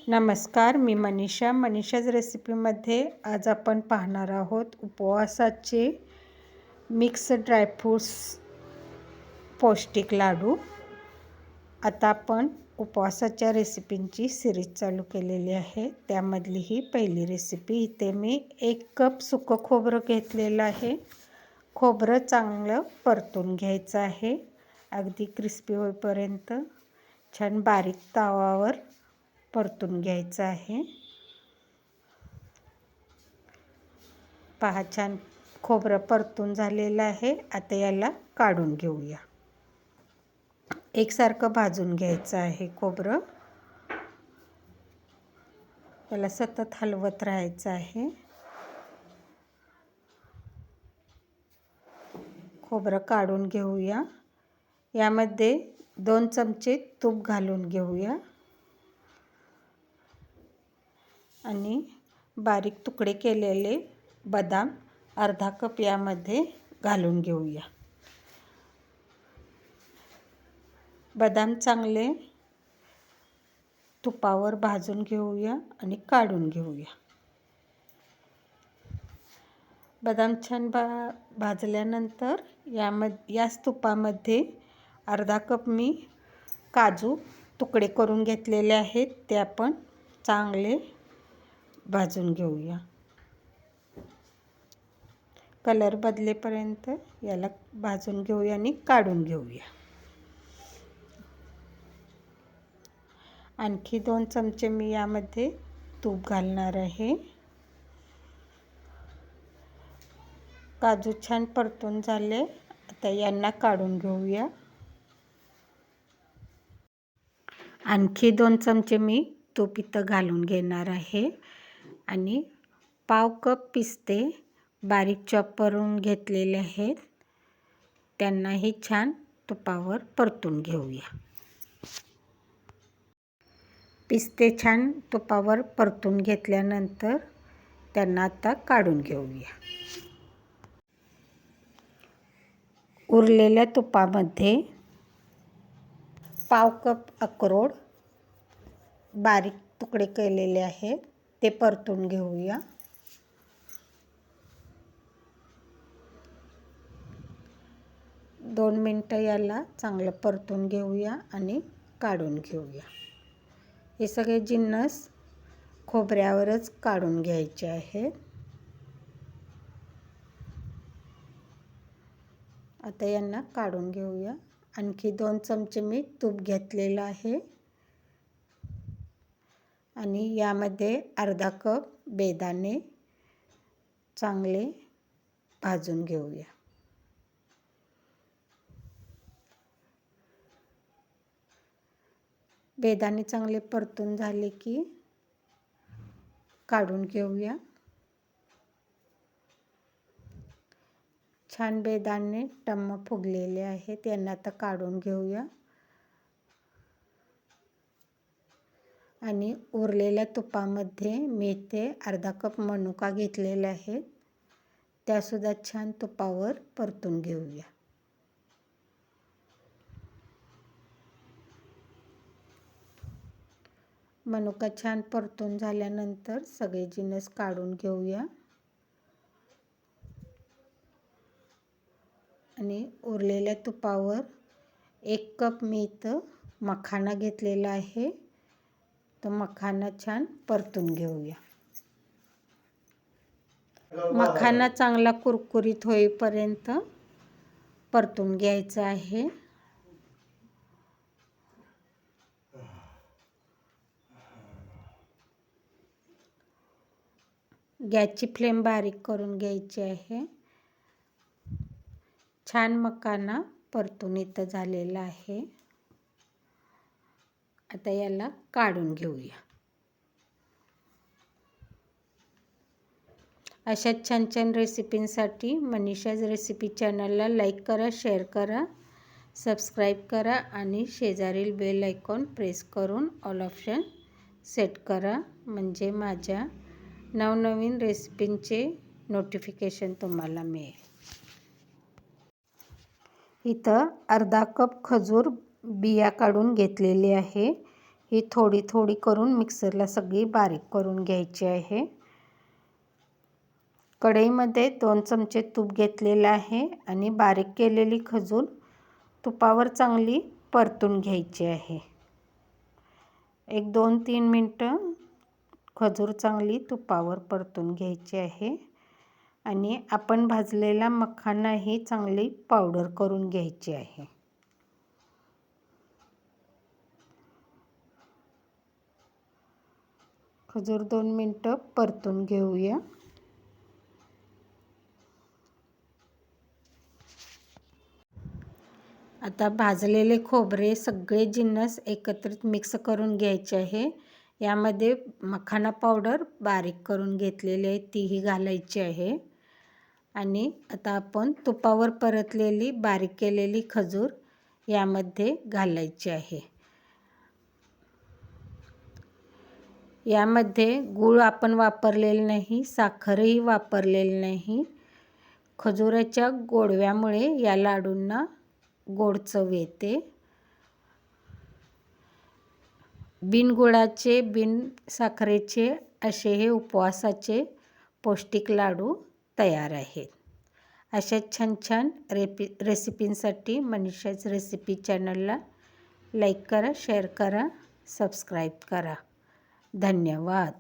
नमस्कार, मी मनीषाज रेसिपीमध्ये आज आपण पाहणार आहोत उपवासाचे मिक्स ड्रायफ्रूट्स पौष्टिक लाडू। आता आपण उपवासाच्या रेसिपींची सिरीज चालू केलेली आहे, त्यामधली ही पहिली रेसिपी। इथे मी 1 कप सुकं खोबरं घेतलेलं आहे। खोबरं चांगलं परतून घ्यायचं आहे, अगदी क्रिस्पी होईपर्यंत छान बारीक तवावर परतून घ्यायचं आहे। पहा, छान खोबरं परतून झालेलं आहे। आता याला काढून घेऊया। एकसारखं भाजून घ्यायचं आहे खोबरं, याला सतत हलवत राहायचं आहे। खोबरं काढून घेऊया। यामध्ये 2 चमचे तूप घालून घेऊया आणि बारीक तुकडे केलेले बदाम अर्धा कप यामध्ये घालून घेऊया। बदाम चांगले तुपावर भाजून घेऊया आणि काढून घेऊया। बदाम छान भाजल्यानंतर याच तुपामध्ये अर्धा कप मी काजू तुकडे करून घेतलेले आहेत, ते आपण चांगले भाजून घेऊया। कलर बदलेपर्यंत याला भाजून घेऊया आणि काढून घेऊया। आणखी 2 चमचे मी यामध्ये तूप घालणार आहे। काजू छान परतून झाले, आता यांना काढून घेऊया। आणखी 2 चमचे मी तूप इथं घालून घेणार आहे आणि पाव कप पिस्ते बारीक चॉप करून घेतलेले आहेत, त्यांनाही छान तुपावर परतून घेऊया। पिस्ते छान तुपावर परतून घेतल्यानंतर त्यांना आता काढून घेऊया। उरलेल्या तुपामध्ये पाव कप अक्रोड बारीक तुकडे केलेले आहेत, ते परतून घेऊया। दोन मिनटं याला चांगलं परतून घेऊया आणि काढून घेऊया। हे सगळे जिन्नस खोबऱ्यावरच काढून घ्यायचे आहेत। आता यांना काढून घेऊया। आणखी 2 चमचे मी तूप घेतलेलं आहे आणि यामध्ये अर्धा कप बेदाणे चांगले भाजून घेऊया। बेदाणे चांगले परतून झाले की काढून घेऊया। छान बेदाणे टम्म फुगलेले आहेत, यांना आता काढून घेऊया आणि उरलेल्या तुपामध्ये मी इथे अर्धा कप मनुका घेतलेले आहेत, त्यासुद्धा छान तुपावर परतून घेऊया। मनुका छान परतून झाल्यानंतर सगळे जिन्नस काढून घेऊया आणि उरलेल्या तुपावर 1 कप मी इथं मखाना घेतलेला आहे, तो मखाना छान परतून घेऊया। मखाना चांगला कुरकुरीत होईपर्यंत परतून घ्यायचा आहे। गॅसची फ्लेम बारीक करून घ्यायची आहे। छान मखाना परतून इथं झालेला आहे, आता याला काढून घेऊया। अशा छान छान रेसिपींसाठी मनीषाज रेसिपी चॅनलला लाईक करा, शेअर करा, सबस्क्राईब करा आणि शेजारील बेल आयकॉन प्रेस करून ऑल ऑप्शन सेट करा, म्हणजे माझ्या नवनवीन रेसिपींचे नोटिफिकेशन तुम्हाला मिळेल। इथं अर्धा कप खजूर बिया काढून घेतलेली आहे, ही थोडी थोडी करून मिक्सरला सगळी बारीक करून घ्यायची आहे. कढईमध्ये 2 चमचे तूप घेतलेलं आहे आणि बारीक केलेली खजूर तुपावर चांगली परतून घ्यायची आहे. 1-2-3 मिनटं खजूर चांगली तुपावर परतून घ्यायची आहे आणि आपण भाजलेला मखानाही चांगली पावडर करून घ्यायची आहे. खजूर 2 मिनटं परतून घेऊया. आता भाजलेले खोबरे सगळे जिन्नस एकत्रित मिक्स करून घ्यायचे आहे. यामध्ये मखाना पावडर बारीक करून घेतलेली आहे तीही घालायची आहे. आणि आता आपण तुपावर परतलेली बारीक केलेली खजूर यामध्ये घालायची आहे. यामध्ये गूळ आपण वापरलेला नाही, साखरही वापरलेली नाही. खजुराच्या गोडव्यामुळे या लाडूंना गोड चव येते. बिनगुळाचे बिन साखरेचे असे हे उपवासाचे पौष्टिक लाडू तयार आहेत. अशा छान छान रेसिपींसाठी मनीषाज रेसिपी चॅनलला लाईक करा, शेअर करा, सबस्क्राईब करा. धन्यवाद.